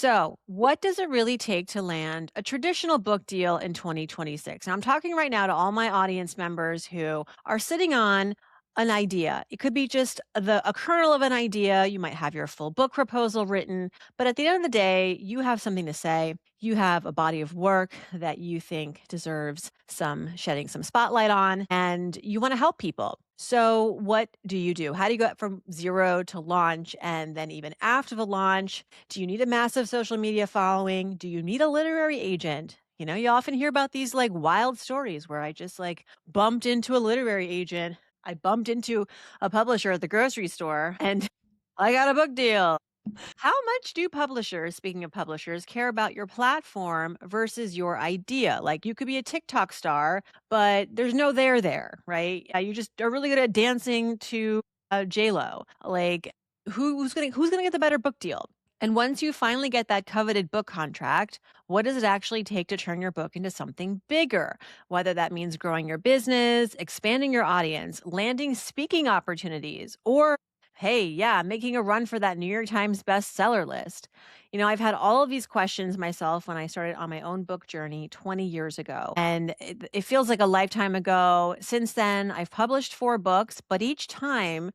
So, what does it really take to land a traditional book deal in 2026? And I'm talking right now to all my audience members who are sitting on an idea. It could be just a kernel of an idea. You might have your full book proposal written, but at the end of the day, you have something to say. You have a body of work that you think deserves some shedding some spotlight on, and you want to help people. So, what do you do? How do you go from zero to launch? And then, even after the launch, do you need a massive social media following? Do you need a literary agent? You often hear about these like wild stories where I just like bumped into a literary agent. I bumped into a publisher at the grocery store and I got a book deal. How much do publishers, speaking of publishers, care about your platform versus your idea? Like you could be a TikTok star, but there's no there, right? You just are really good at dancing to J Lo. Like who's gonna get the better book deal? And once you finally get that coveted book contract, what does it actually take to turn your book into something bigger? Whether that means growing your business, expanding your audience, landing speaking opportunities, or hey, yeah, making a run for that New York Times bestseller list. I've had all of these questions myself when I started on my own book journey 20 years ago. And it feels like a lifetime ago. Since then, I've published 4 books, but each time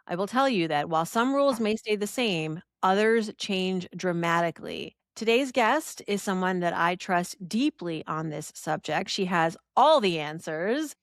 I will tell you that while some rules may stay the same, others change dramatically. Today's guest is someone that I trust deeply on this subject. She has all the answers.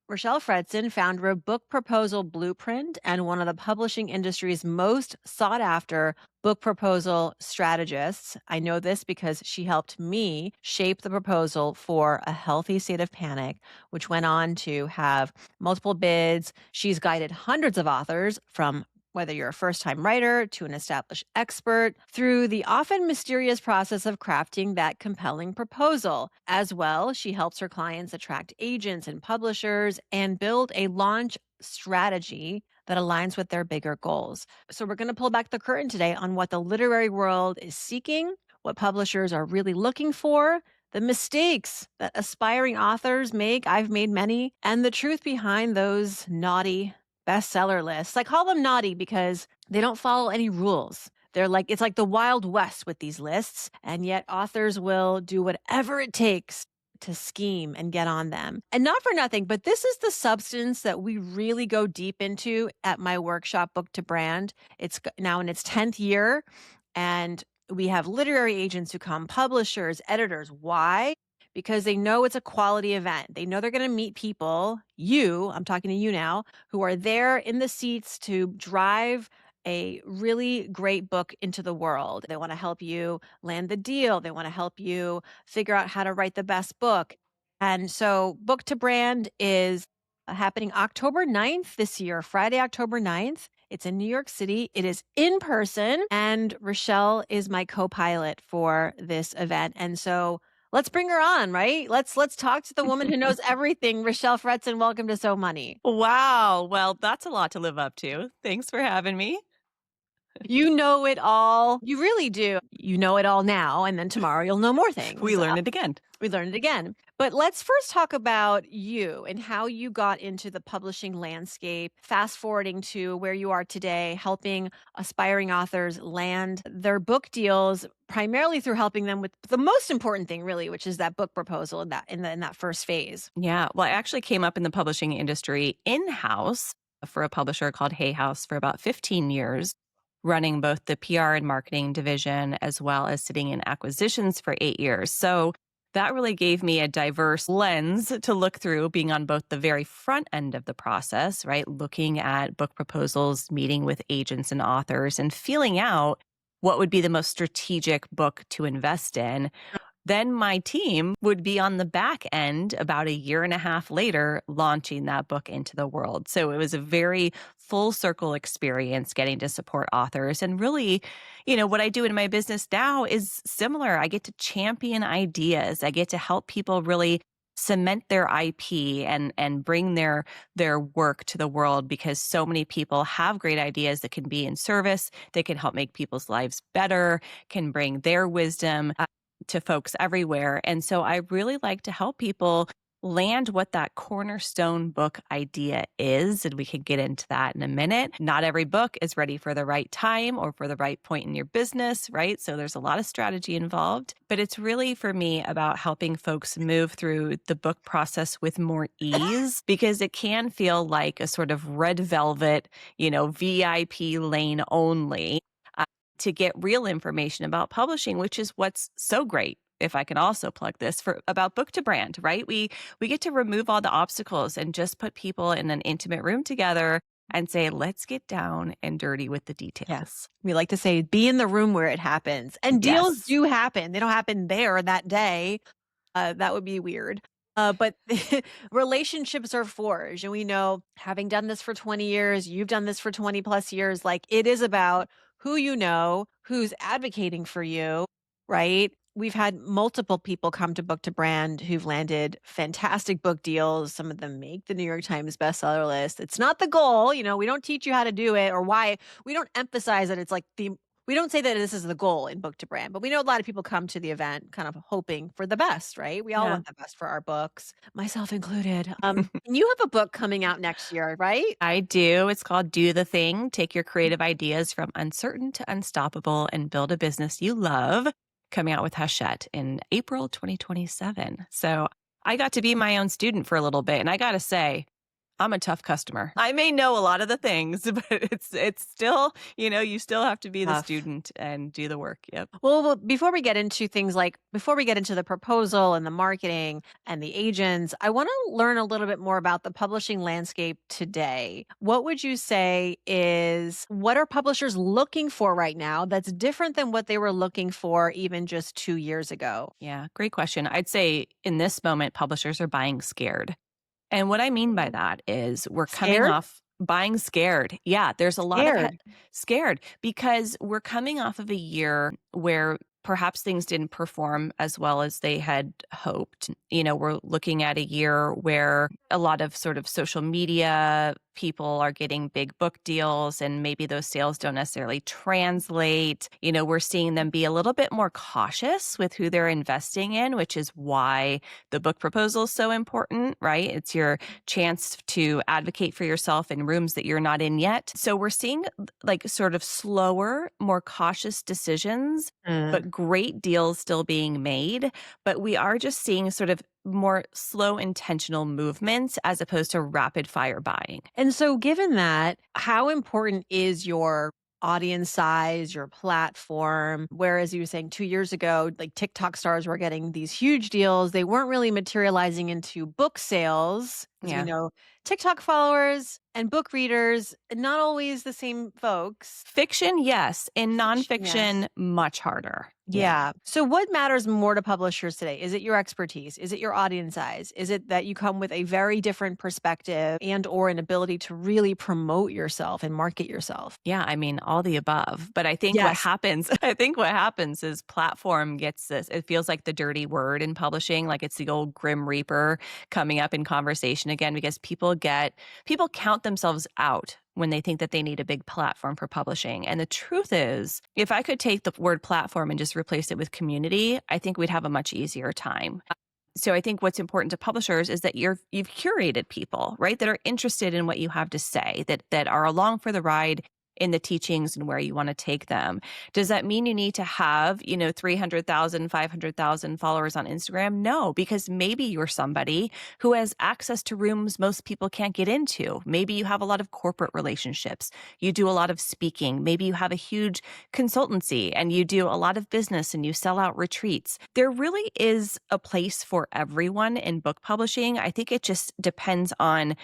Richelle Fredson, founder of Book Proposal Blueprint and one of the publishing industry's most sought after book proposal strategists. I know this because she helped me shape the proposal for A Healthy State of Panic, which went on to have multiple bids. She's guided hundreds of authors from whether you're a first time writer to an established expert, through the often mysterious process of crafting that compelling proposal. As well, she helps her clients attract agents and publishers and build a launch strategy that aligns with their bigger goals. So, we're going to pull back the curtain today on what the literary world is seeking, what publishers are really looking for, the mistakes that aspiring authors make. I've made many, and the truth behind those naughty bestseller lists. I call them naughty because they don't follow any rules. It's like the Wild West with these lists, and yet authors will do whatever it takes to scheme and get on them. And not for nothing, but this is the substance that we really go deep into at my workshop, Book to Brand. It's now in its 10th year, and we have literary agents who come, publishers, editors. Why? Because they know it's a quality event. They know they're going to meet people, I'm talking to you now, who are there in the seats to drive a really great book into the world. They want to help you land the deal. They want to help you figure out how to write the best book. And so Book to Brand is happening October 9th this year, Friday, October 9th. It's in New York City. It is in person. And Richelle is my co-pilot for this event. And so let's bring her on, right? Let's talk to the woman who knows everything. Richelle Fredson, welcome to So Money. Wow. Well, that's a lot to live up to. Thanks for having me. You know it all. You really do. You know it all now, and then tomorrow you'll know more We things. learn it again. We learn it again. But let's first talk about you and how you got into the publishing landscape, fast forwarding to where you are today, helping aspiring authors land their book deals, primarily through helping them with the most important thing, really, which is that book proposal in that first phase. Yeah. Well, I actually came up in the publishing industry in-house for a publisher called Hay House for about 15 years, running both the PR and marketing division as well as sitting in acquisitions for 8 years. So that really gave me a diverse lens to look through, being on both the very front end of the process, right? Looking at book proposals, meeting with agents and authors, and feeling out what would be the most strategic book to invest in. Then my team would be on the back end about a year and a half later, launching that book into the world. So it was a very full circle experience getting to support authors. And really, what I do in my business now is similar. I get to champion ideas. I get to help people really cement their IP and bring their work to the world, because so many people have great ideas that can be in service, they can help make people's lives better, can bring their wisdom to folks everywhere. And so I really like to help people land what that cornerstone book idea is. And we can get into that in a minute. Not every book is ready for the right time or for the right point in your business, right? So there's a lot of strategy involved. But it's really for me about helping folks move through the book process with more ease because it can feel like a sort of red velvet, VIP lane only. uh, to get real information about publishing, which is what's so great. If I can also plug this for about book to brand, right? We get to remove all the obstacles and just put people in an intimate room together and say, let's get down and dirty with the Yes. details. We like to say, be in the room where it happens. And deals Yes. do happen. They don't happen there that day. That would be weird. But relationships are forged. And we know, having done this for 20 years, you've done this for 20 plus years, like it is about who you know, who's advocating for you, right? We've had multiple people come to Book to Brand who've landed fantastic book deals. Some of them make the New York Times bestseller list. It's not the goal. We don't teach you how to do it or why. We don't emphasize that it's like we don't say that this is the goal in Book to Brand, but we know a lot of people come to the event kind of hoping for the best, right? We all Yeah. want the best for our books, myself included. And you have a book coming out next year, right? I do. It's called Do the Thing. Take your creative ideas from uncertain to unstoppable and build a business you love. Coming out with Hachette in April 2027. So I got to be my own student for a little bit. And I got to say, I'm a tough customer. I may know a lot of the things, but it's still, you still have to be the Tough. student and do the work. Yep. Well, before we get into things like before we get into the proposal and the marketing and the agents, I want to learn a little bit more about the publishing landscape today. What would you say is what are publishers looking for right now that's different than what they were looking for even just 2 years ago? Yeah, great question. I'd say in this moment, publishers are buying scared. And what I mean by that is we're coming Scared? off buying scared. Yeah, there's a lot of Scared. scared because we're coming off of a year where perhaps things didn't perform as well as they had hoped. We're looking at a year where a lot of sort of social media people are getting big book deals and maybe those sales don't necessarily translate. We're seeing them be a little bit more cautious with who they're investing in, which is why the book proposal is so important, right? It's your chance to advocate for yourself in rooms that you're not in yet. So we're seeing like sort of slower, more cautious decisions, Mm. but great deals still being made. But we are just seeing sort of more slow, intentional movements as opposed to rapid fire buying. And so, given that, how important is your audience size, your platform? Whereas you were saying 2 years ago, like TikTok stars were getting these huge deals, they weren't really materializing into book sales. As we Yeah. know, TikTok followers and book readers, not always the same folks. Fiction, yes. In Fiction, yes. nonfiction, much harder. Yeah. Yeah. So what matters more to publishers today? Is it your expertise? Is it your audience size? Is it that you come with a very different perspective and or an ability to really promote yourself and market yourself? Yeah, I mean, all the above. But I think what Yes. happens, I think what happens is platform gets this. It feels like the dirty word in publishing, like it's the old Grim Reaper coming up in conversation again, because people count themselves out when they think that they need a big platform for publishing. And the truth is, if I could take the word platform and just replace it with community, I think we'd have a much easier time. So I think what's important to publishers is that you've curated people, right, that are interested in what you have to say, that are along for the ride in the teachings and where you want to take them. Does that mean you need to have, 300,000, 500,000 followers on Instagram? No, because maybe you're somebody who has access to rooms most people can't get into. Maybe you have a lot of corporate relationships. You do a lot of speaking. Maybe you have a huge consultancy and you do a lot of business and you sell out retreats. There really is a place for everyone in book publishing. I think it just depends on,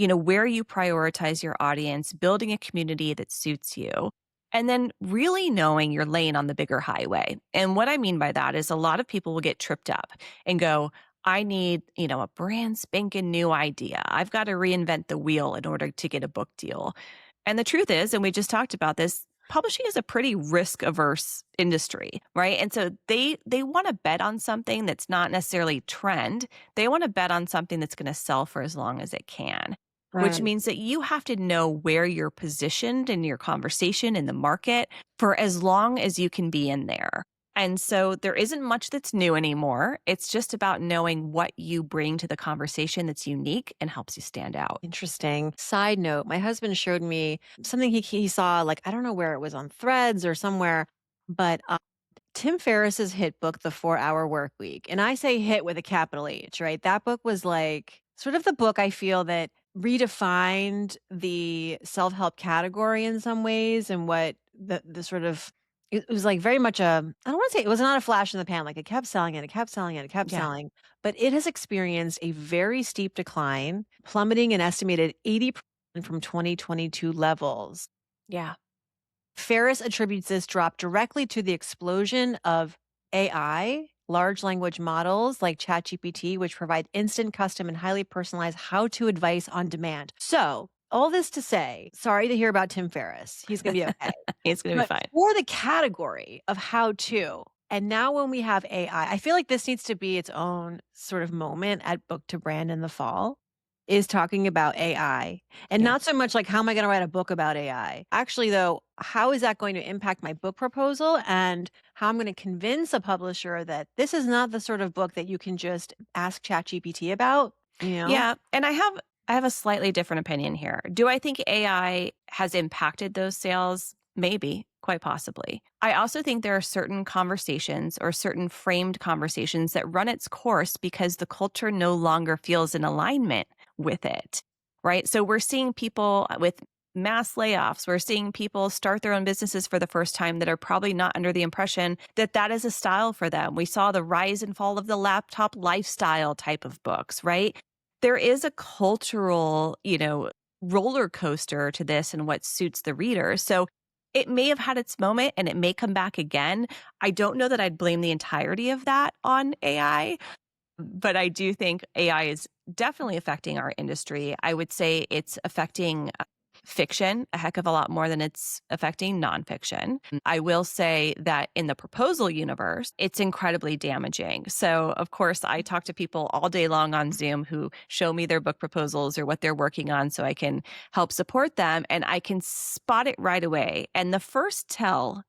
where you prioritize your audience, building a community that suits you, and then really knowing you're laying on the bigger highway. And what I mean by that is a lot of people will get tripped up and go, I need, a brand spanking new idea. I've got to reinvent the wheel in order to get a book deal. And the truth is, and we just talked about this, publishing is a pretty risk averse industry, right? And so they want to bet on something that's not necessarily trend. They want to bet on something that's going to sell for as long as it can, which Right. means that you have to know where you're positioned in your conversation in the market for as long as you can be in there. And so there isn't much that's new anymore. It's just about knowing what you bring to the conversation that's unique and helps you stand out. Interesting. Side note, my husband showed me something he saw, like, I don't know where it was on Threads or somewhere, but Tim Ferriss's hit book, The 4 Hour Work Week. And I say hit with a capital H, right? That book was like sort of the book I feel that redefined the self help category in some ways and what the sort of, it was like very much I don't want to say it was not a flash in the pan. Like it kept selling and it kept selling and it kept Yeah. selling, but it has experienced a very steep decline, plummeting an estimated 80% from 2022 levels. Yeah. Ferris attributes this drop directly to the explosion of AI, large language models like ChatGPT, which provide instant, custom, and highly personalized how to advice on demand. So, all this to say, sorry to hear about Tim Ferriss. He's going to be okay. It's going to be But fine. for the category of how to, and now when we have AI, I feel like this needs to be its own sort of moment at Book to Brand in the fall, is talking about AI. And Yeah. not so much like, how am I going to write a book about AI? Actually, though, how is that going to impact my book proposal and how I'm going to convince a publisher that this is not the sort of book that you can just ask ChatGPT about, you know? Yeah, and I have a slightly different opinion here. Do I think AI has impacted those sales? Maybe, quite possibly. I also think there are certain conversations or certain framed conversations that run its course because the culture no longer feels in alignment with it. Right? So we're seeing people with mass layoffs. We're seeing people start their own businesses for the first time that are probably not under the impression that that is a style for them. We saw the rise and fall of the laptop lifestyle type of books, right? There is a cultural, roller coaster to this and what suits the reader. So it may have had its moment and it may come back again. I don't know that I'd blame the entirety of that on AI, but I do think AI is definitely affecting our industry. I would say it's affecting fiction a heck of a lot more than it's affecting nonfiction. I will say that in the proposal universe, it's incredibly damaging. So, of course, I talk to people all day long on Zoom who show me their book proposals or what they're working on so I can help support them. And I can spot it right away. And the first tell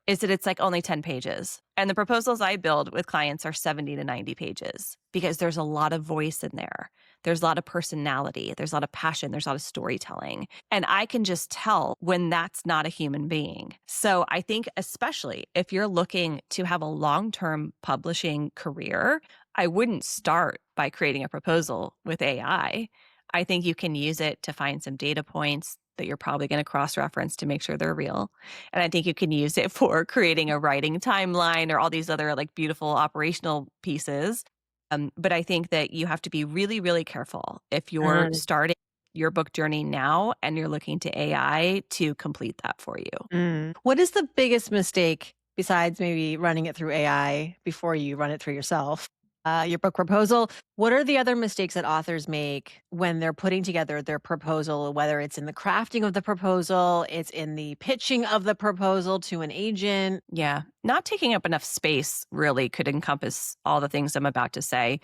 is that it's like only 10 pages. And the proposals I build with clients are 70 to 90 pages because there's a lot of voice in there. There's a lot of personality. There's a lot of passion. There's a lot of storytelling. And I can just tell when that's not a human being. So I think, especially if you're looking to have a long term publishing career, I wouldn't start by creating a proposal with AI. I think you can use it to find some data points that you're probably going to cross reference to make sure they're real. And I think you can use it for creating a writing timeline or all these other like beautiful operational pieces. But I think that you have to be really, really careful if you're Mm, starting your book journey now and you're looking to AI to complete that for you. mm. What is the biggest mistake besides maybe running it through AI before you run it through yourself? Your book proposal. What are the other mistakes that authors make when they're putting together their proposal, whether it's in the crafting of the proposal, it's in the pitching of the proposal to an agent? Yeah. Not taking up enough space really could encompass all the things I'm about to say.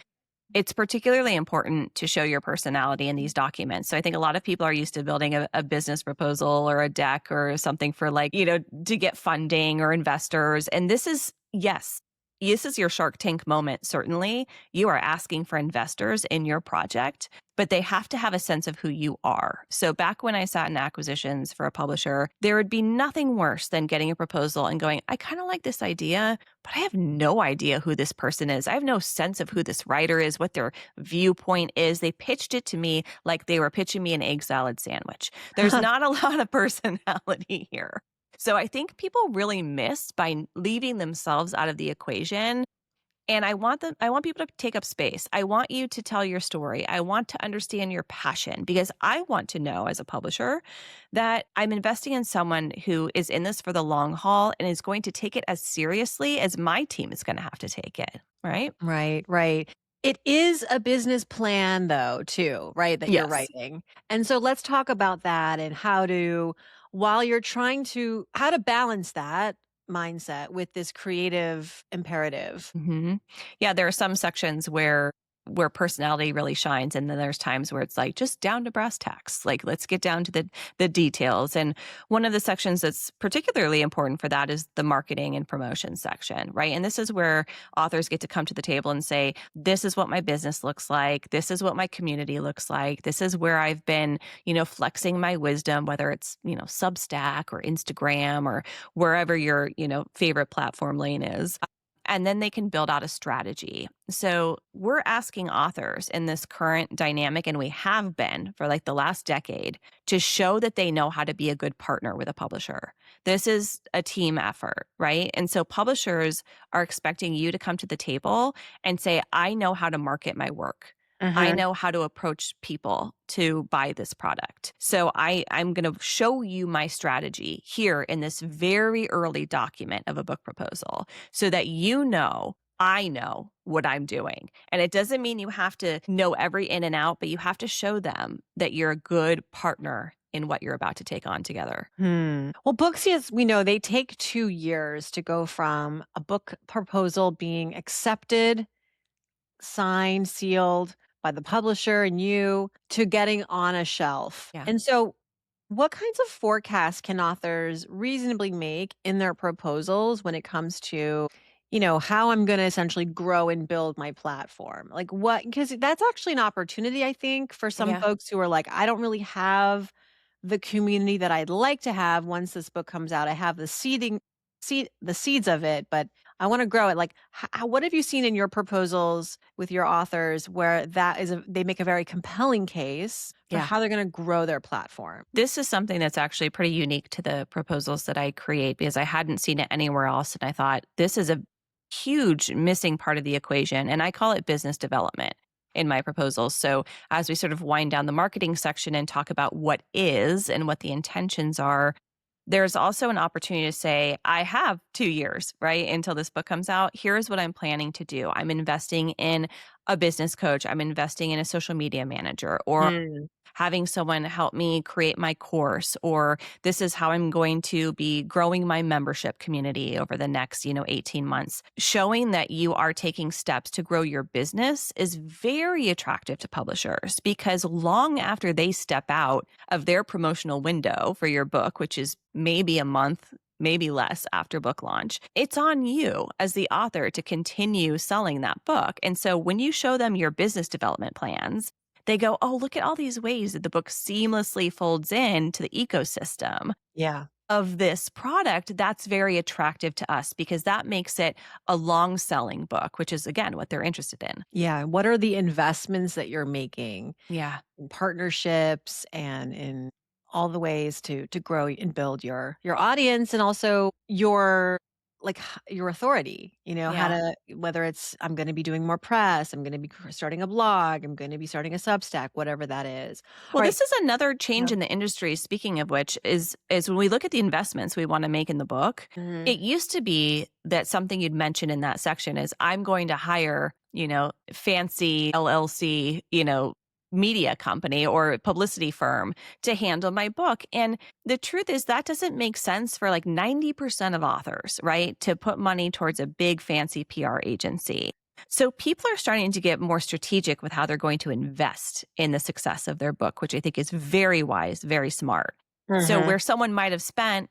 It's particularly important to show your personality in these documents. So I think a lot of people are used to building a business proposal or a deck or something for like, to get funding or investors. And this is, yes, this is your Shark Tank moment, certainly. You are asking for investors in your project, but they have to have a sense of who you are. So back when I sat in acquisitions for a publisher, there would be nothing worse than getting a proposal and going, I kind of like this idea, but I have no idea who this person is. I have no sense of who this writer is, what their viewpoint is. They pitched it to me like they were pitching me an egg salad sandwich. There's not a lot of personality here. So I think people really miss by leaving themselves out of the equation. And I want people to take up space. I want you to tell your story. I want to understand your passion because I want to know as a publisher that I'm investing in someone who is in this for the long haul and is going to take it as seriously as my team is going to have to take it. Right? Right, right. It is a business plan though, too, right, that you're Yes. writing. And so let's talk about that and while you're trying to how to balance that mindset with this creative imperative. Yeah, there are some sections where where personality really shines, and then there's times where it's like just down to brass tacks. Like let's get down to the details. And one of the sections that's particularly important for that is the marketing and promotion section, right? And this is where authors get to come to the table and say, this is what my business looks like. This is what my community looks like. This is where I've been, flexing my wisdom, whether it's, Substack or Instagram or wherever your, favorite platform lane is. And then they can build out a strategy. So we're asking authors in this current dynamic, and we have been for like the last decade, to show that they know how to be a good partner with a publisher. This is a team effort, right? And so publishers are expecting you to come to the table and say, I know how to market my work. I Mhm. know how to approach people to buy this product. So I'm going to show you my strategy here in this very early document of a book proposal so that I know what I'm doing. And it doesn't mean you have to know every in and out, but you have to show them that you're a good partner in what you're about to take on together. Well, books, yes, we know they take 2 years to go from a book proposal being accepted, signed, sealed by the publisher and you to getting on a shelf. Yeah. And so, what kinds of forecasts can authors reasonably make in their proposals when it comes to, how I'm going to essentially grow and build my platform? Like, what, because that's actually an opportunity, I think, for some Yeah. folks who are like, I don't really have the community that I'd like to have once this book comes out. I have the seeds of it, but I want to grow it. Like, what have you seen in your proposals with your authors where they make a very compelling case for Yeah. how they're going to grow their platform? This is something that's actually pretty unique to the proposals that I create because I hadn't seen it anywhere else. And I thought this is a huge missing part of the equation. And I call it business development in my proposals. So as we sort of wind down the marketing section and talk about what is and what the intentions are, there's also an opportunity to say, I have 2 years, right, until this book comes out. Here's what I'm planning to do. I'm investing in a business coach. I'm investing in a social media manager, or Mm, having someone help me create my course, or this is how I'm going to be growing my membership community over the next 18 months. Showing that you are taking steps to grow your business is very attractive to publishers because long after they step out of their promotional window for your book, which is maybe a month, maybe less after book launch, it's on you as the author to continue selling that book. And so when you show them your business development plans, they go, "Oh, look at all these ways that the book seamlessly folds into the ecosystem yeah. of this product." That's very attractive to us because that makes it a long selling book, which is, again, what they're interested in. Yeah. What are the investments that you're making Yeah. in partnerships and in all the ways to grow and build your audience and also your your authority, how Yeah. to whether it's I'm going to be doing more press, I'm going to be starting a blog, I'm going to be starting a Substack, whatever that is. Well, All right. this is another change Yeah. in the industry, speaking of which, is when we look at the investments we wanna make in the book, Mhm. it used to be that something you'd mention in that section is, "I'm going to hire, fancy LLC, media company or publicity firm to handle my book," and the truth is that doesn't make sense for, like, 90% of authors, right, to put money towards a big fancy PR agency. So people are starting to get more strategic with how they're going to invest in the success of their book, which I think is very wise, very smart. So Mhm. where someone might have spent,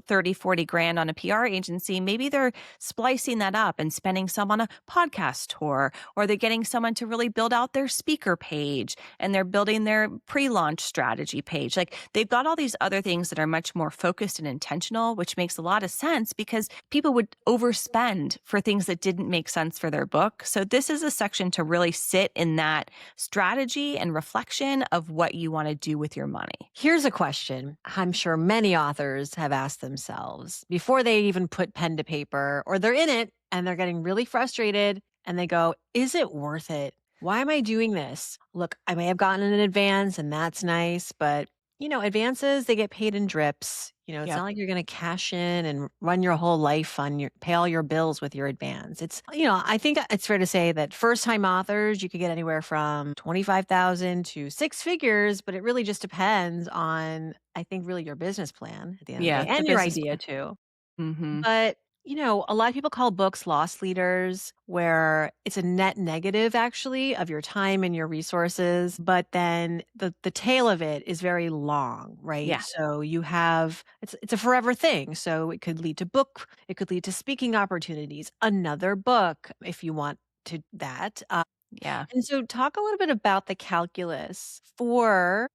30, 40 grand on a PR agency, maybe they're splicing that up and spending some on a podcast tour, or they're getting someone to really build out their speaker page and they're building their pre-launch strategy page. Like they've got all these other things that are much more focused and intentional, which makes a lot of sense because people would overspend for things that didn't make sense for their book. So this is a section to really sit in that strategy and reflection of what you want to do with your money. Here's a question I'm sure many authors have asked themselves before they even put pen to paper or they're in it and they're getting really frustrated and they go, is it worth it? Why am I doing this? Look, I may have gotten an advance and that's nice, but advances, they get paid in drips. It's not Yep. like you're going to cash in and run your whole life on pay all your bills with your advance. I think it's fair to say that first time authors, you could get anywhere from 25,000 to six figures, but it really just depends on, I think, really your business plan at the end of the Yeah. day The and your business idea plan. too. Hmm. But A lot of people call books loss leaders, where it's a net negative actually of your time and your resources, but then the tail of it is very long, right? Yeah. So you have it's a forever thing. So it could lead to book, it could lead to speaking opportunities, another book if you want to that. Yeah. And so talk a little bit about the calculus for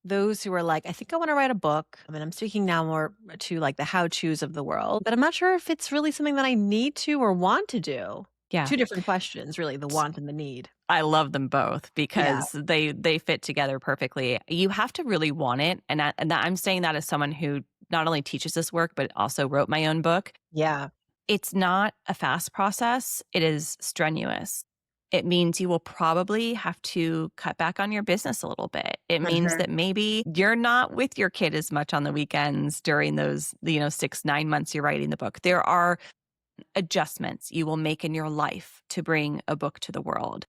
those who are like, I think I want to write a book. I mean, I'm speaking now more to like the how to's of the world, but I'm not sure if it's really something that I need to or want to do. Yeah. Two different questions, really, the want and the need. I love them both Yeah. because they fit together perfectly. You have to really want it, and I'm saying that as someone who not only teaches this work but also wrote my own book. Yeah. It's not a fast process, it is strenuous. It means you will probably have to cut back on your business a little bit. It means Mhm. that maybe you're not with your kid as much on the weekends during those, 6, 9 months you're writing the book. There are adjustments you will make in your life to bring a book to the world.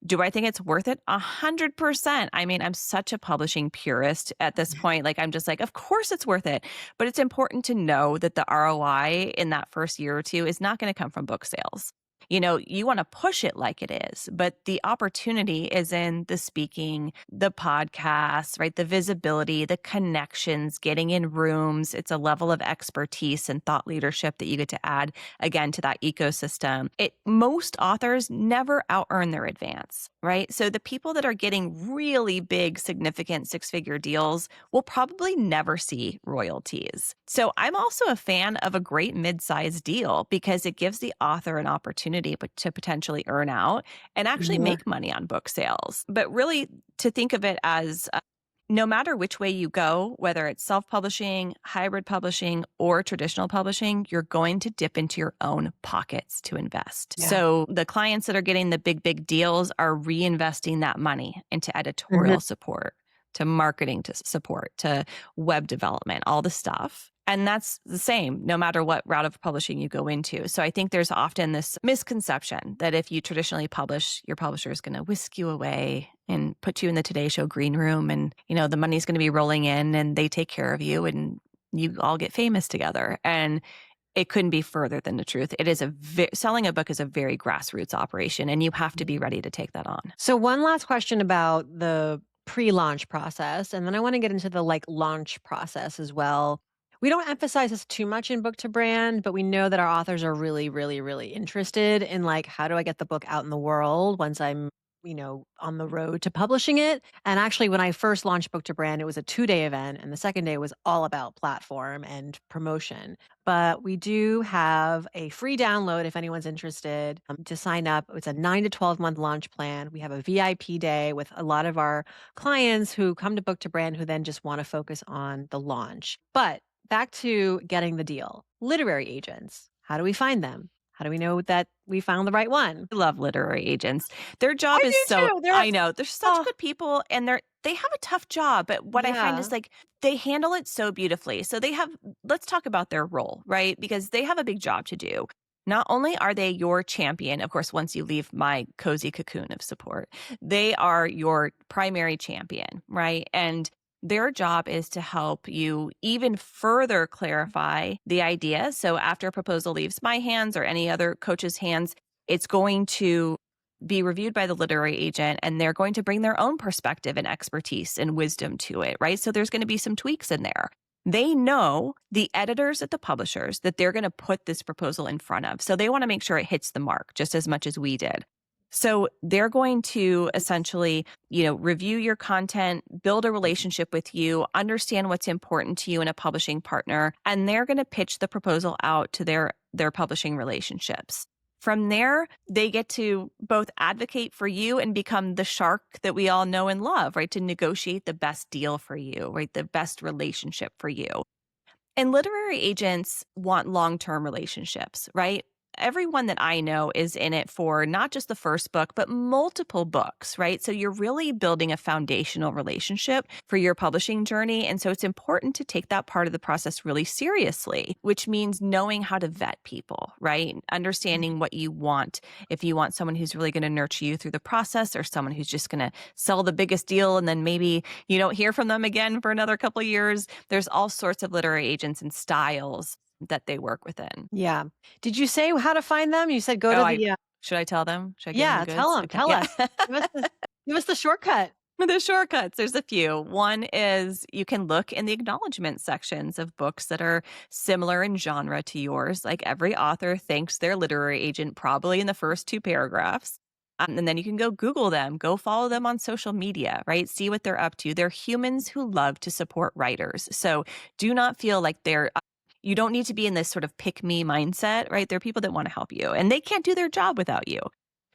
Do I think it's worth it? 100%. I mean, I'm such a publishing purist at this point. Like, I'm just like, of course it's worth it. But it's important to know that the ROI in that first year or two is not going to come from book sales. You want to push it like it is, but the opportunity is in the speaking, the podcasts, right? The visibility, the connections, getting in rooms. It's a level of expertise and thought leadership that you get to add again to that ecosystem. Most authors never out earn their advance, right? So the people that are getting really big, significant six-figure deals will probably never see royalties. So I'm also a fan of a great mid-sized deal because it gives the author an opportunity to potentially earn out and actually Yeah. make money on book sales. But really to think of it as no matter which way you go, whether it's self publishing, hybrid publishing, or traditional publishing, you're going to dip into your own pockets to invest. Yeah. So the clients that are getting the big, big deals are reinvesting that money into Mhm. editorial support, to marketing to support, to web development, all the stuff. And that's the same no matter what route of publishing you go into. So I think there's often this misconception that if you traditionally publish, your publisher is going to whisk you away and put you in the Today Show green room and, the money's going to be rolling in and they take care of you and you all get famous together. And it couldn't be further than the truth. It is selling a book is a very grassroots operation and you have to be ready to take that on. So one last question about the pre-launch process, and then I want to get into the like launch process as well. We don't emphasize this too much in book to brand, but we know that our authors are really, really, really interested in like how do I get the book out in the world once I'm on the road to publishing it. And actually, when I first launched Book to Brand, it was a 2-day event, and the second day was all about platform and promotion. But we do have a free download if anyone's interested to sign up. It's a 9 to 12 month launch plan. We have a VIP day with a lot of our clients who come to Book to Brand who then just want to focus on the launch. But back to getting the deal. Literary agents, how do we find them? How do we know that we found the right one? I love literary agents. Their job I is do so too. They're I know, they're such oh, good people and they have a tough job, but what I find yeah. is like they handle it so beautifully. So let's talk about their role, right? Because they have a big job to do. Not only are they your champion, of course, once you leave my cozy cocoon of support, they are your primary champion, right? And their job is to help you even further clarify the idea. So after a proposal leaves my hands or any other coach's hands, it's going to be reviewed by the literary agent and they're going to bring their own perspective and expertise and wisdom to it, right? So there's going to be some tweaks in there. They know the editors at the publishers that they're going to put this proposal in front of. So they want to make sure it hits the mark just as much as we did. So they're going to essentially, review your content, build a relationship with you, understand what's important to you in a publishing partner, and they're going to pitch the proposal out to their publishing relationships. From there, they get to both advocate for you and become the shark that we all know and love, right? To negotiate the best deal for you, right? The best relationship for you. And literary agents want long-term relationships, right? Everyone that I know is in it for not just the first book, but multiple books, right? So you're really building a foundational relationship for your publishing journey. And so it's important to take that part of the process really seriously, which means knowing how to vet people, right? Understanding what you want. If you want someone who's really going to nurture you through the process or someone who's just going to sell the biggest deal and then maybe you don't hear from them again for another couple of years. There's all sorts of literary agents and styles. that they work within. Yeah. Did you say how to find them? You said go Oh, to I the, should I tell them? Should I give them the yeah, tell goods? them. Okay. Tell Yeah. us. Give us the shortcut. The shortcuts, there's a few. One is you can look in the acknowledgement sections of books that are similar in genre to yours. Like every author thanks their literary agent probably in the first two paragraphs. And then you can go Google them, go follow them on social media, right? See what they're up to. They're humans who love to support writers. So do not feel like you don't need to be in this sort of pick me mindset, right? They're people that want to help you and they can't do their job without you.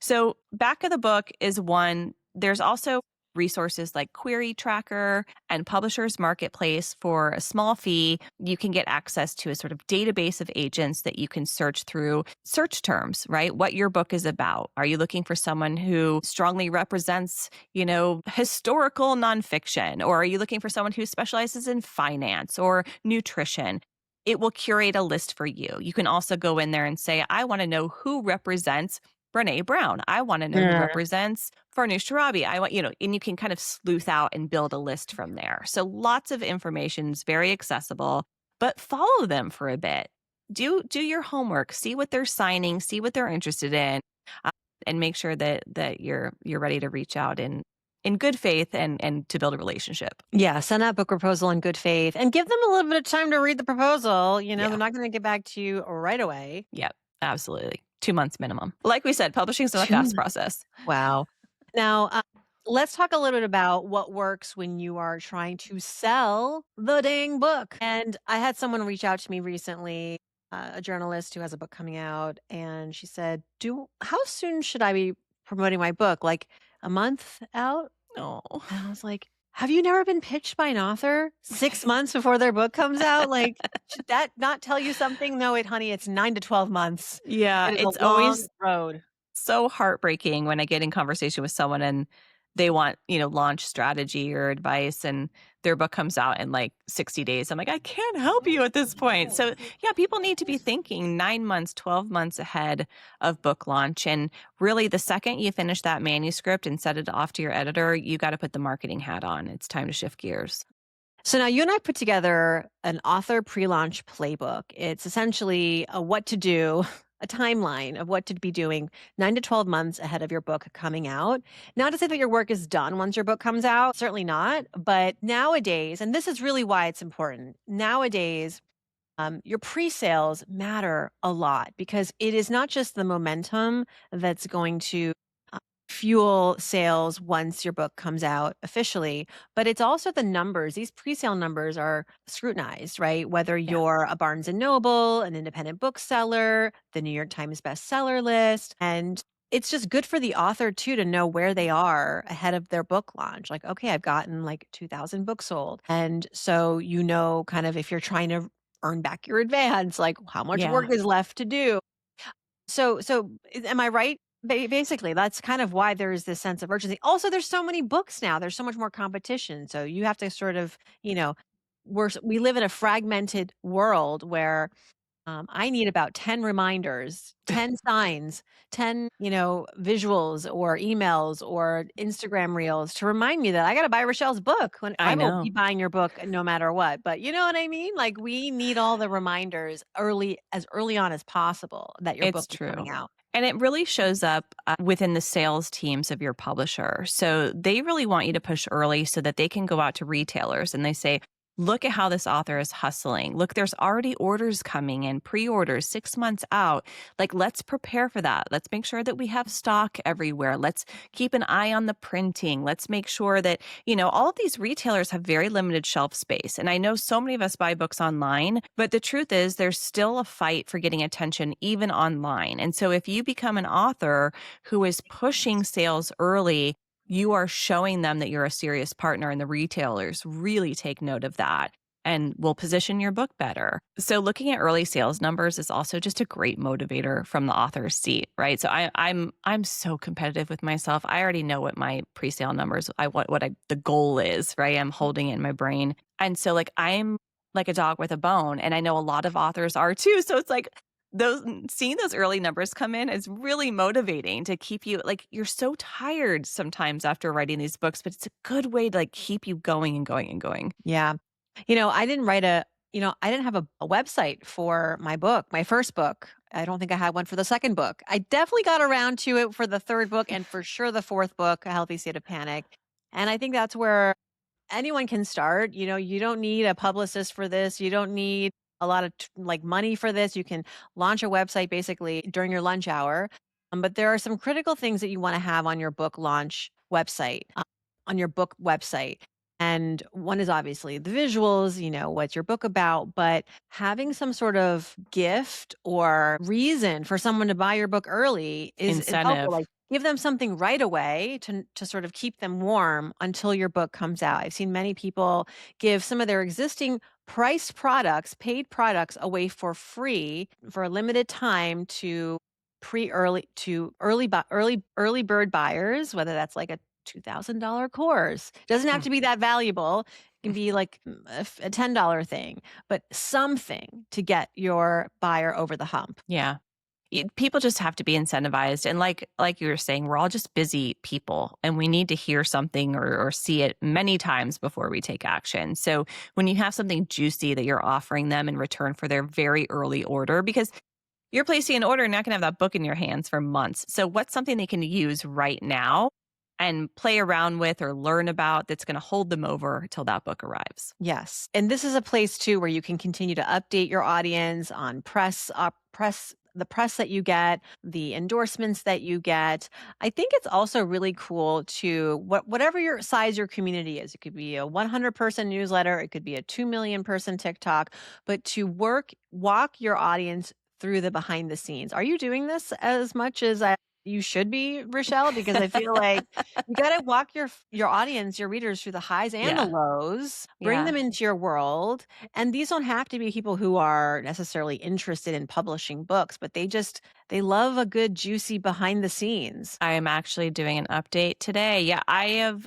So, back of the book is one. There's also resources like Query Tracker and Publishers Marketplace. For a small fee, you can get access to a sort of database of agents that you can search through search terms, right? What your book is about. Are you looking for someone who strongly represents, historical nonfiction? Or are you looking for someone who specializes in finance or nutrition? It will curate a list for you. You can also go in there and say, I want to know who represents Brene Brown. I want to know who Yeah. represents Farnoosh Torabi. And you can kind of sleuth out and build a list from there. So lots of information is very accessible, but follow them for a bit. Do your homework, see what they're signing, see what they're interested in, uh, and make sure that you're ready to reach out in good faith and to build a relationship. Yeah, send that book proposal in good faith and give them a little bit of time to read the proposal. They're Yeah. not going to get back to you right away. Yep. Absolutely. 2 months minimum. Like we said, publishing is not a 2 fast months. process. Wow. Now, let's talk a little bit about what works when you are trying to sell the dang book. And I had someone reach out to me recently, a journalist who has a book coming out, and she said, "Do how soon should I be promoting my book? Like a month out?" Oh. And I was like, "Have you never been pitched by an author 6 months before their book comes out? Like, should that not tell you something?" "No, wait, honey, it's 9 to 12 months. Yeah, It is a it's long always road." so heartbreaking when I get in conversation with someone and they want, launch strategy or advice and their book comes out in like 60 days. I'm like, I can't help you at this point. So, yeah, people need to be thinking 9 months, 12 months ahead of book launch. And really, the second you finish that manuscript and set it off to your editor, you got to put the marketing hat on. It's time to shift gears. So now you and I put together an author pre-launch playbook. It's essentially a what to do, a timeline of what to be doing 9 to 12 months ahead of your book coming out. Not to say that your work is done once your book comes out, certainly not. But nowadays, and this is really why it's important, nowadays, your pre-sales matter a lot because it is not just the momentum that's going to fuel sales once your book comes out officially, but it's also the numbers. These pre-sale numbers are scrutinized, right? Whether Yeah. you're a Barnes and Noble, an independent bookseller, the New York Times bestseller list, and it's just good for the author too to know where they are ahead of their book launch. Like, okay, I've gotten like 2,000 books sold. And so kind of if you're trying to earn back your advance, like how much Yeah. work is left to do. Am I right? Basically, that's kind of why there is this sense of urgency. Also, there's so many books now. There's so much more competition. So you have to sort of, we live in a fragmented world where I need about 10 reminders, 10 signs, 10, visuals or emails or Instagram reels to remind me that I got to buy Rochelle's book when I I will be know. buying your book no matter what. But you know what I mean? Like we need all the reminders as early on as possible that your book It's is coming true. out. And it really shows up within the sales teams of your publisher. So they really want you to push early so that they can go out to retailers and they say, look at how this author is hustling. Look, there's already orders coming in, pre orders 6 months out. Like, let's prepare for that. Let's make sure that we have stock everywhere. Let's keep an eye on the printing. Let's make sure that, all of these retailers have very limited shelf space. And I know so many of us buy books online, but the truth is there's still a fight for getting attention even online. And so if you become an author who is pushing sales early, you are showing them that you're a serious partner, and the retailers really take note of that and will position your book better. So looking at early sales numbers is also just a great motivator from the author's seat, right? So I'm so competitive with myself. I already know what my pre-sale numbers, the goal is, right? I'm holding it in my brain. And so like I'm like a dog with a bone, and I know a lot of authors are too. So it's like seeing those early numbers come in is really motivating to keep you like you're so tired sometimes after writing these books, but it's a good way to like keep you going and going and going. Yeah. I didn't write I didn't have a website for my book, my first book. I don't think I had one for the second book. I definitely got around to it for the third book and for sure the fourth book, A Healthy State of Panic. And I think that's where anyone can start. You don't need a publicist for this. You don't need a lot of like money for this. You can launch a website basically during your lunch hour. But there are some critical things that you want to have on your book launch website, on your book website. And one is obviously the visuals, what's your book about, but having some sort of gift or reason for someone to buy your book early is helpful. Incentive. Like give them something right away to sort of keep them warm until your book comes out. I've seen many people give some of their existing priced products, paid products away for free for a limited time to pre-early to early bird buyers, whether that's like a $2,000 course. Doesn't have Mm, to be that valuable. It can mm, be like a $10 thing, but something to get your buyer over the hump. yeah. People just have to be incentivized, and like you were saying, we're all just busy people, and we need to hear something or see it many times before we take action. So when you have something juicy that you're offering them in return for their very early order, because you're placing an order and not going to have that book in your hands for months. So what's something they can use right now and play around with or learn about that's going to hold them over till that book arrives? Yes. And this is a place too where you can continue to update your audience on the press that you get, the endorsements that you get. I think it's also really cool to whatever your size your community is. It could be a 100-person newsletter, it could be a 2 million person TikTok, but to walk your audience through the behind the scenes. Are you doing this as much as you should be, Rochelle? Because I feel like you gotta walk your audience, your readers through the highs and the Yeah. lows, bring Yeah. them into your world, and these don't have to be people who are necessarily interested in publishing books, but they love a good juicy behind the scenes. I am actually doing an update today. Yeah, I have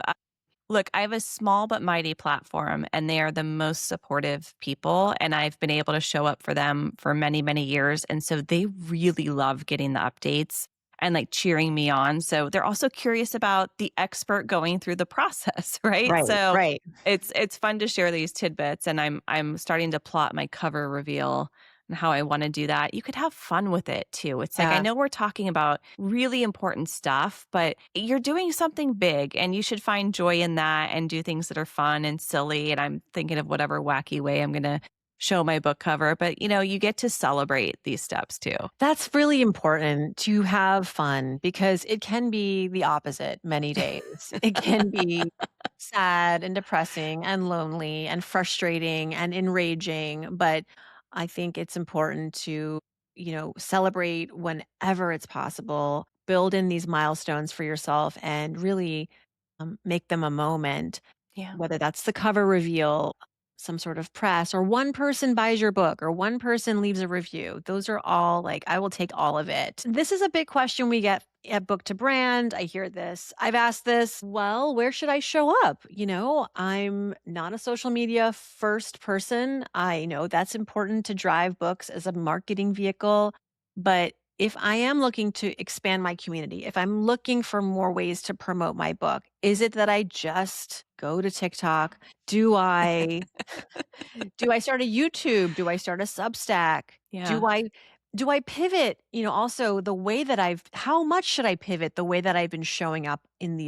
look, I have a small but mighty platform, and they are the most supportive people, and I've been able to show up for them for many, many years, and so they really love getting the updates and, like, cheering me on. So they're also curious about the expert going through the process, right? Right, So right. it's fun to share these tidbits, and I'm starting to plot my cover reveal and how I wanna do that. You could have fun with it too. It's like, I Yeah. know we're talking about really important stuff, but you're doing something big, and you should find joy in that and do things that are fun and silly, and I'm thinking of whatever wacky way I'm gonna show my book cover, but, you get to celebrate these steps too. That's really important to have fun because it can be the opposite many days. It can be sad and depressing and lonely and frustrating and enraging, but I think it's important to, celebrate whenever it's possible, build in these milestones for yourself and really make them a moment, Yeah. whether that's the cover reveal, some sort of press, or one person buys your book, or one person leaves a review. Those are all like, I will take all of it. This is a big question we get at Book to Brand. I hear this. I've asked this, well, where should I show up? I'm not a social media first person. I know that's important to drive books as a marketing vehicle. But if I am looking to expand my community, if I'm looking for more ways to promote my book, is it that I just go to TikTok? Do I do I start a YouTube? Do I start a Substack? Yeah. Do I do I pivot, also the way that how much should I pivot the way that I've been showing up in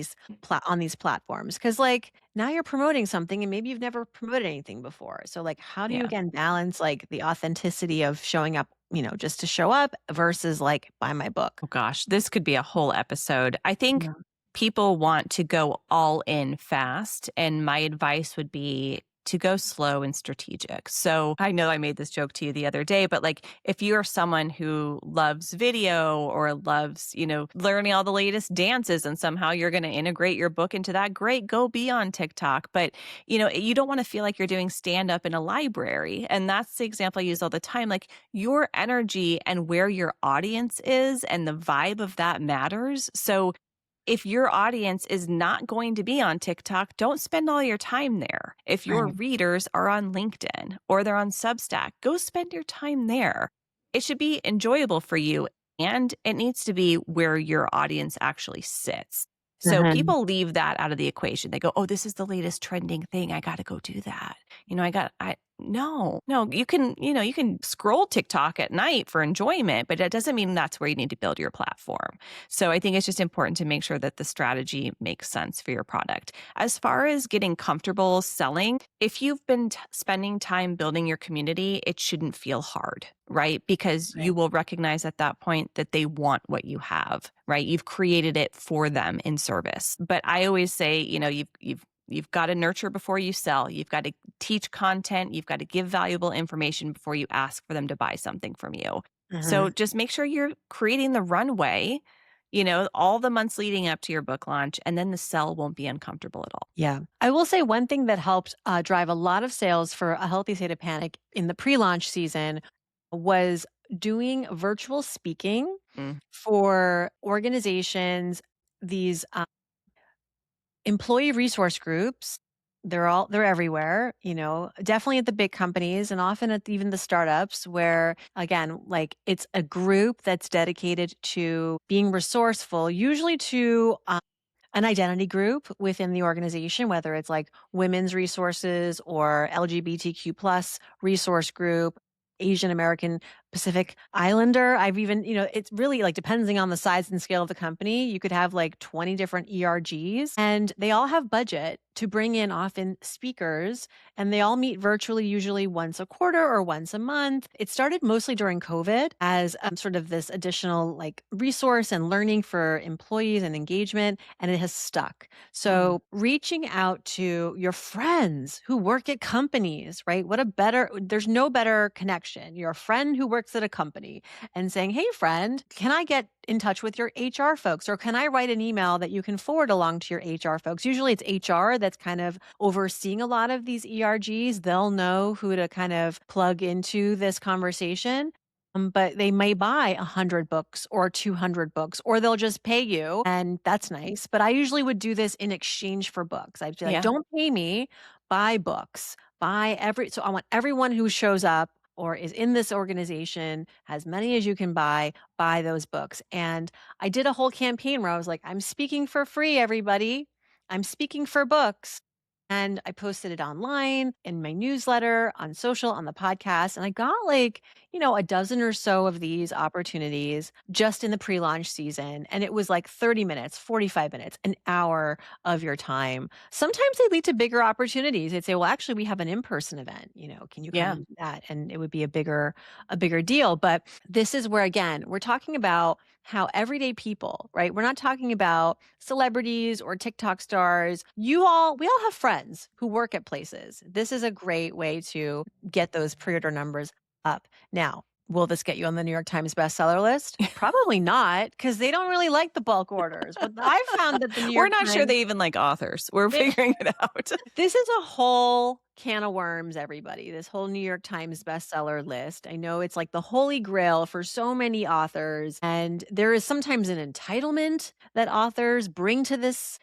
on these platforms? Cuz like now you're promoting something and maybe you've never promoted anything before. So like how do you Yeah. again balance like the authenticity of showing up, just to show up versus like buy my book? Oh gosh, this could be a whole episode. I think Yeah. people want to go all in fast, and my advice would be to go slow and strategic. So I know I made this joke to you the other day, but like if you're someone who loves video or loves, learning all the latest dances and somehow you're going to integrate your book into that, great, go be on TikTok. But, you don't want to feel like you're doing stand up in a library. And that's the example I use all the time. Like your energy and where your audience is and the vibe of that matters. So if your audience is not going to be on TikTok, don't spend all your time there. If your Right. readers are on LinkedIn or they're on Substack, go spend your time there. It should be enjoyable for you, and it needs to be where your audience actually sits. So Mhm. people leave that out of the equation. They go, "Oh, this is the latest trending thing. I got to go do that." I got I No, you can scroll TikTok at night for enjoyment, but that doesn't mean that's where you need to build your platform. So I think it's just important to make sure that the strategy makes sense for your product. As far as getting comfortable selling, if you've been spending time building your community, it shouldn't feel hard, right? Because you Right. will recognize at that point that they want what you have, right? You've created it for them in service. But I always say, you've got to nurture before you sell. You've got to teach content. You've got to give valuable information before you ask for them to buy something from you. So Mhm. just make sure you're creating the runway, all the months leading up to your book launch, and then the sell won't be uncomfortable at all. Yeah. I will say one thing that helped drive a lot of sales for A Healthy State of Panic in the pre launch season was doing virtual speaking Mm, for organizations, these employee resource groups. They're everywhere, definitely at the big companies and often at even the startups where again, like it's a group that's dedicated to being resourceful, usually to an identity group within the organization, whether it's like women's resources or LGBTQ plus resource group, Asian American Pacific Islander. I've even, it's really like depending on the size and scale of the company, you could have like 20 different ERGs and they all have budget to bring in often speakers and they all meet virtually, usually once a quarter or once a month. It started mostly during COVID as sort of this additional like resource and learning for employees and engagement, and it has stuck. mhm. So reaching out to your friends who work at companies, right? There's no better connection. Your friend who works at a company and saying, hey, friend, can I get in touch with your HR folks? Or can I write an email that you can forward along to your HR folks? Usually it's HR that's kind of overseeing a lot of these ERGs. They'll know who to kind of plug into this conversation. But they may buy 100 books or 200 books, or they'll just pay you. And that's nice. But I usually would do this in exchange for books. I'd be like, Yeah. don't pay me, buy books, so I want everyone who shows up or is in this organization, as many as you can buy those books. And I did a whole campaign where I was like, I'm speaking for free, everybody. I'm speaking for books. And I posted it online in my newsletter, on social, on the podcast. And I got like, a dozen or so of these opportunities just in the pre launch season. And it was like 30 minutes, 45 minutes, an hour of your time. Sometimes they lead to bigger opportunities. They'd say, well, actually, we have an in person event. Can you come Yeah. and do that? And it would be a bigger deal. But this is where, again, we're talking about how everyday people, right? We're not talking about celebrities or TikTok stars. We all have friends who work at places. This is a great way to get those pre-order numbers up. Now, will this get you on the New York Times bestseller list? Probably not, because they don't really like the bulk orders. But I've found that the New We're York not sure Times, they even like authors. We're figuring it out. this is a whole can of worms, everybody. This whole New York Times bestseller list. I know it's like the holy grail for so many authors, and there is sometimes an entitlement that authors bring to this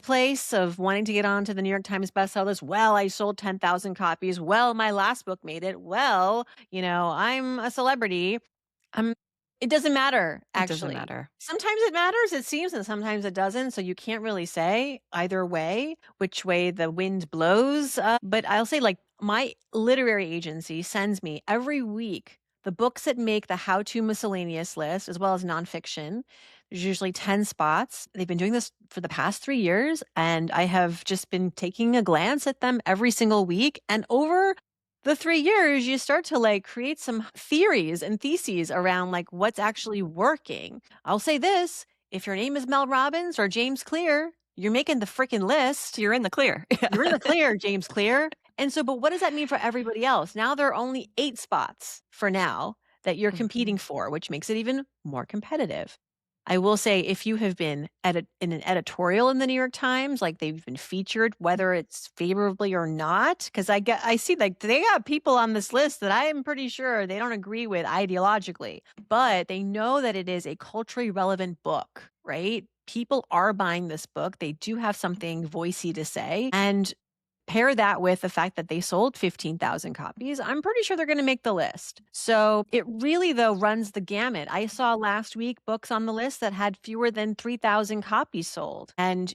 place of wanting to get onto the New York Times bestseller list. Well, I sold 10,000 copies. Well, my last book made it. Well, I'm a celebrity. Um, it doesn't matter, It doesn't actually. matter. Sometimes it matters, it seems, and sometimes it doesn't. So you can't really say either way which way the wind blows. But I'll say, like, my literary agency sends me every week the books that make the how to miscellaneous list, as well as nonfiction. There's usually 10 spots. They've been doing this for the past 3 years, and I have just been taking a glance at them every single week. And over the 3 years, you start to like create some theories and theses around like what's actually working. I'll say this, if your name is Mel Robbins or James Clear, you're making the freaking list. You're in the clear. You're in the clear, James Clear. And so, but what does that mean for everybody else? Now there are only 8 spots for now that you're Mhm. competing for, which makes it even more competitive. I will say if you have been in an editorial in the New York Times, like they've been featured, whether it's favorably or not, because I see like they got people on this list that I am pretty sure they don't agree with ideologically, but they know that it is a culturally relevant book, right? People are buying this book. They do have something voicey to say. And pair that with the fact that they sold 15,000 copies, I'm pretty sure they're going to make the list. So it really, though, runs the gamut. I saw last week books on the list that had fewer than 3,000 copies sold. And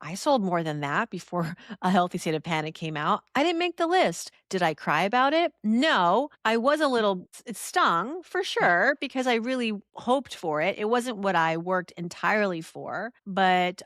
I sold more than that before A Healthy State of Panic came out. I didn't make the list. Did I cry about it? No. I was a little, it stung for sure because I really hoped for it. It wasn't what I worked entirely for, but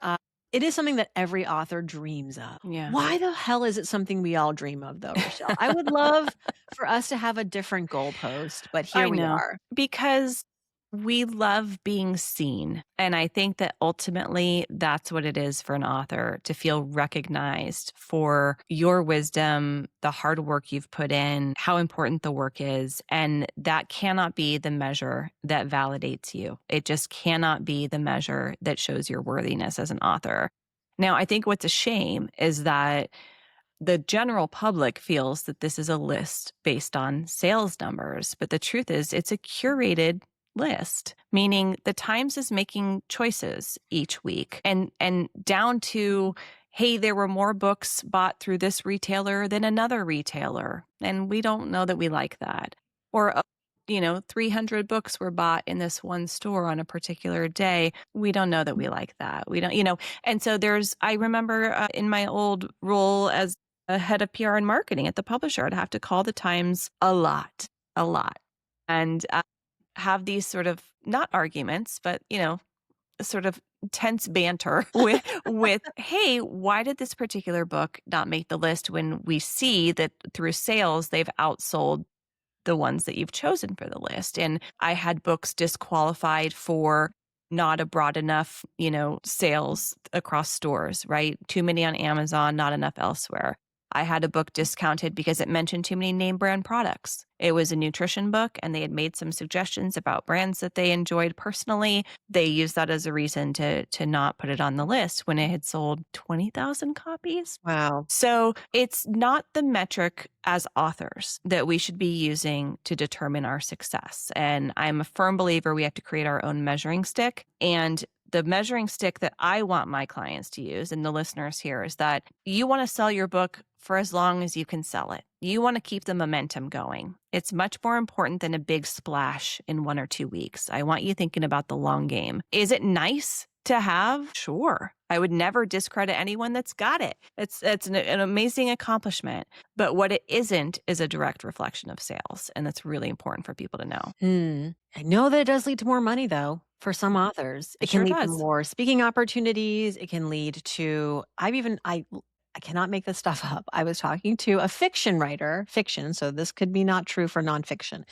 it is something that every author dreams of. Yeah. Why the hell is it something we all dream of, though, Rochelle? I would love for us to have a different goalpost, but here I we know, are. because we love being seen. And I think that ultimately that's what it is for an author, to feel recognized for your wisdom, the hard work you've put in, how important the work is. And that cannot be the measure that validates you. It just cannot be the measure that shows your worthiness as an author. Now, I think what's a shame is that the general public feels that this is a list based on sales numbers, but the truth is it's a curated list, meaning the Times is making choices each week and down to, hey, there were more books bought through this retailer than another retailer, and we don't know that we like that. Or 300 books were bought in this one store on a particular day. We don't know that we like that. We don't, and so I remember in my old role as a head of PR and marketing at the publisher, I'd have to call the Times a lot, and have these sort of not arguments, but sort of tense banter with, hey, why did this particular book not make the list when we see that through sales they've outsold the ones that you've chosen for the list? And I had books disqualified for not a broad enough, sales across stores, right? Too many on Amazon, not enough elsewhere. I had a book discounted because it mentioned too many name brand products. It was a nutrition book and they had made some suggestions about brands that they enjoyed personally. They used that as a reason to not put it on the list when it had sold 20,000 copies. Wow. So it's not the metric as authors that we should be using to determine our success. And I'm a firm believer we have to create our own measuring stick. And the measuring stick that I want my clients to use and the listeners here is that you want to sell your book for as long as you can sell it. You want to keep the momentum going. It's much more important than a big splash in 1 or 2 weeks. I want you thinking about the long game. Is it nice to have? Sure. I would never discredit anyone that's got it. It's an amazing accomplishment. But what it isn't is a direct reflection of sales. And that's really important for people to know. I know that it does lead to more money, though, for some authors. It It can sure lead to does. more speaking opportunities. It can lead to, I cannot make this stuff up. I was talking to a fiction writer, fiction, so this could be not true for nonfiction.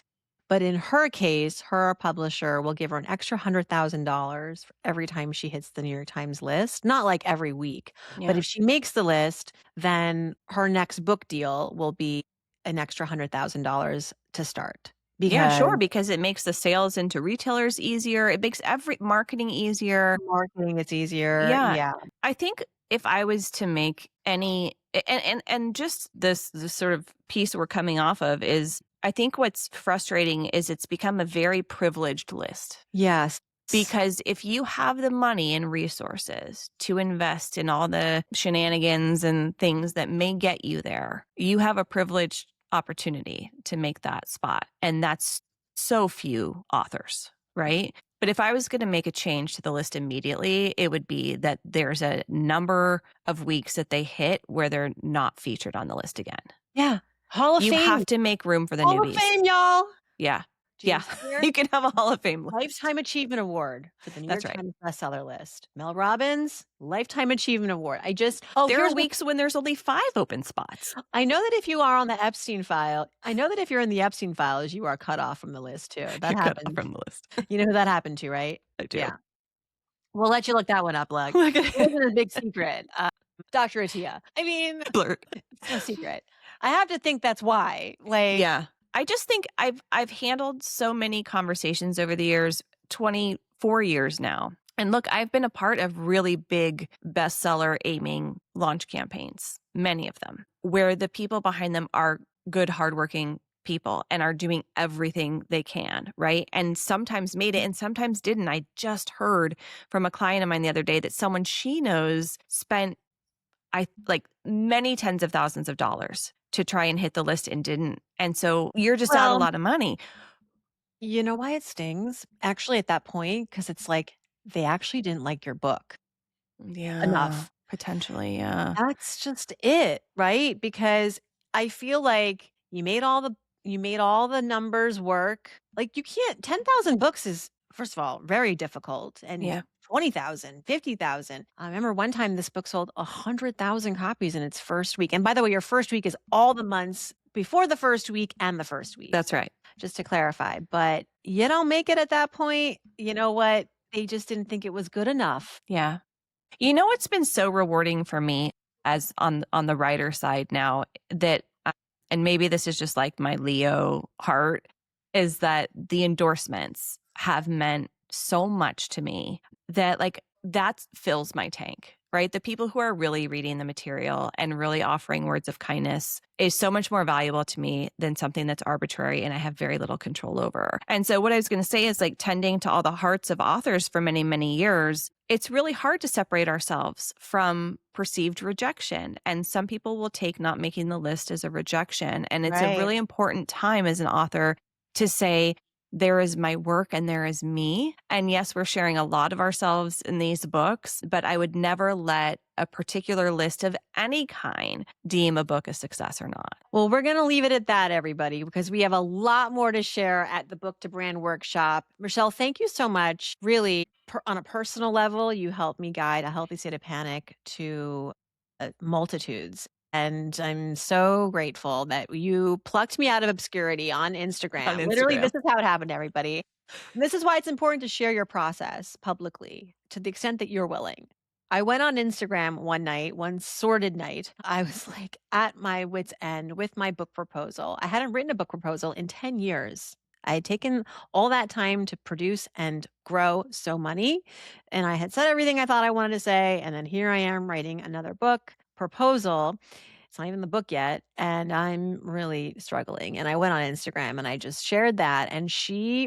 But in her case, her publisher will give her an extra $100,000 every time she hits the New York Times list. Not like every week, but Yeah. if she makes the list, then her next book deal will be an extra $100,000 to start. Yeah, Because sure, because it makes the sales into retailers easier. It makes every marketing easier. marketing, it's easier. Yeah. Yeah. I think if I was to make any and just this sort of piece we're coming off of is, I think what's frustrating is it's become a very privileged list. Yes. Because if you have the money and resources to invest in all the shenanigans and things that may get you there, you have a privileged opportunity to make that spot. And that's so few authors, right? But if I was going to make a change to the list immediately, it would be that there's a number of weeks that they hit where they're not featured on the list again. Yeah. Hall of You Fame. have to make room for the Hall of newbies. Fame, y'all. Yeah. Do you Yeah. see here? You can have a Hall of Fame list. Lifetime Achievement Award for the New That's York right. Times bestseller list. Mel Robbins, Lifetime Achievement Award. Oh, There are here's what weeks when there's only 5 open spots. I know that if you are on the Epstein file, I know that if you're in the Epstein files, you are cut off from the list too. That You're cut off happened. from the list. You know who that happened to, right? I do. Yeah. We'll let you look that one up, Lug. Look It at wasn't a big secret. Dr. Atia. I mean, blurt. it's no secret. I have to think that's why. Like, Yeah. I just think I've handled so many conversations over the years, 24 years now. And look, I've been a part of really big bestseller aiming launch campaigns, many of them, where the people behind them are good, hardworking people and are doing everything they can, right? And sometimes made it and sometimes didn't. I just heard from a client of mine the other day that someone she knows spent many tens of thousands of dollars to try and hit the list and didn't. And so you're just out a well, lot of money. you know why it stings? Actually, at that point, because it's like they actually didn't like your book. Yeah, enough. potentially, yeah. That's just it, right? Because I feel like you made all the numbers work. Like you can't 10,000 books is first of all very difficult and Yeah, 20,000, 50,000. I remember one time this book sold 100,000 copies in its first week. And by the way, your first week is all the months before the first week and the first week. that's So right. just to clarify, but you don't make it at that point. You know what? They just didn't think it was good enough. Yeah. You know what's been so rewarding for me as on the writer side now that and maybe this is just like my Leo heart is that the endorsements have meant so much to me that like that fills my tank. Right? The people who are really reading the material and really offering words of kindness is so much more valuable to me than something that's arbitrary and I have very little control over. And so, what I was going to say is like tending to all the hearts of authors for many, many years, it's really hard to separate ourselves from perceived rejection. And some people will take not making the list as a rejection. And it's a Right. really important time as an author to say, there is my work and there is me. And yes, we're sharing a lot of ourselves in these books, but I would never let a particular list of any kind deem a book a success or not. Well, we're going to leave it at that, everybody, because we have a lot more to share at the Book to Brand workshop. Michelle, thank you so much. Really, on a personal level, you helped me guide a healthy state of panic to multitudes. And I'm so grateful that you plucked me out of obscurity on On Instagram. Literally, Instagram. this is how it happened, everybody. And this is why it's important to share your process publicly to the extent that you're willing. I went on Instagram one night, one sordid night. I was like at my wits' end with my book proposal. I hadn't written a book proposal in 10 years. I had taken all that time to produce and grow So Money. And I had said everything I thought I wanted to say. And then here I am writing another book proposal. It's not even the book yet, and I'm really struggling. And I went on Instagram and I just shared that. And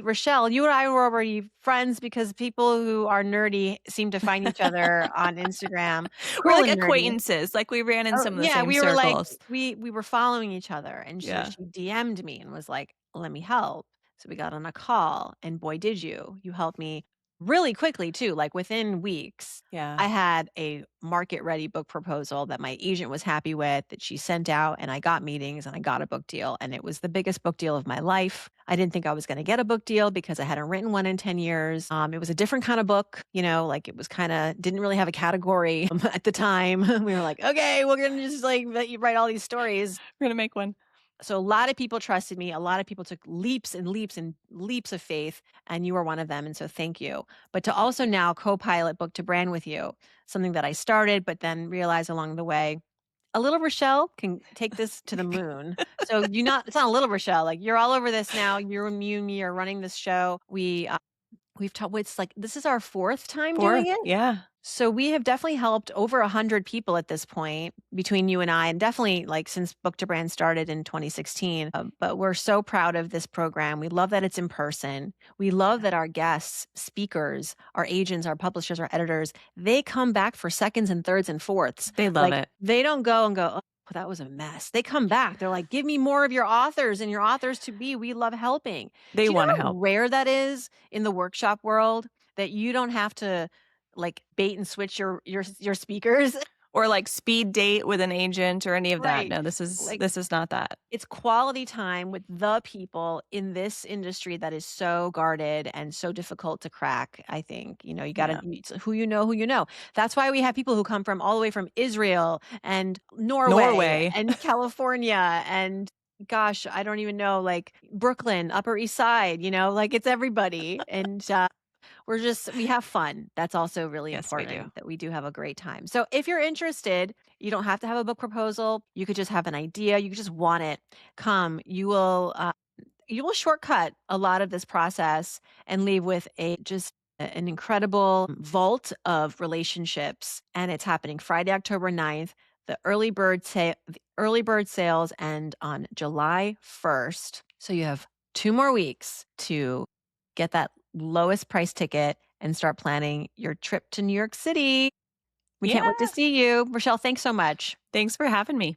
Richelle, you and I were already friends because people who are nerdy seem to find each other on Instagram, We're cool like and nerdy. acquaintances, like we ran in Oh, some of the yeah, same we were like circles. we were following each other, and so Yeah. she DM'd me and was like, "Let me help." So we got on a call, and boy, did you. You helped me really quickly too, like within weeks. Yeah. I had a market ready book proposal that my agent was happy with that she sent out, and I got meetings and I got a book deal, and it was the biggest book deal of my life. I didn't think I was going to get a book deal because I hadn't written one in 10 years. It was a different kind of book, like it was kind of didn't really have a category at the time. We were like, okay, we're going to just like let you write all these stories. We're gonna make one. So a lot of people trusted me. A lot of people took leaps and leaps and leaps of faith, and you were one of them. And so thank you. But to also now co-pilot Book to Brand with you, something that I started, but then realized along the way, a little Rochelle can take this to the moon. So it's not a little Rochelle, like you're all over this now. You and me are running this show. We've taught, it's like, this is our fourth time doing 4th, it. yeah. So we have definitely helped over 100 people at this point between you and I, and definitely like since Book to Brand started in 2016. But we're so proud of this program. We love that it's in person. We love that our guests, speakers, our agents, our publishers, our editors, they come back for seconds and thirds and fourths. They love Like it. they don't go and go, oh, that was a mess. They come back. They're like, give me more of your authors and your authors to be. We love helping. They Do you know wanna how help. rare that is in the workshop world that you don't have to like bait and switch your speakers? Or like speed date with an agent or any of that. Right. No, this is Like this is not that. it's quality time with the people in this industry that is so guarded and so difficult to crack. I think, you got to Yeah. who you know, who you know. That's why we have people who come from all the way from Israel and Norway Norway. and California and gosh, I don't even know, like Brooklyn, Upper East Side, like it's everybody. And we have fun. That's also really Yes, we do. important that we do have a great time. So if you're interested, you don't have to have a book proposal. You could just have an idea. You could just want it. Come, you will shortcut a lot of this process and leave with an incredible vault of relationships. And it's happening Friday, October 9th. The early bird sales end on July 1st. So you have 2 more weeks to get that lowest price ticket and start planning your trip to New York City. We can't wait to Yeah. see you. Rochelle, thanks so much. Thanks for having me.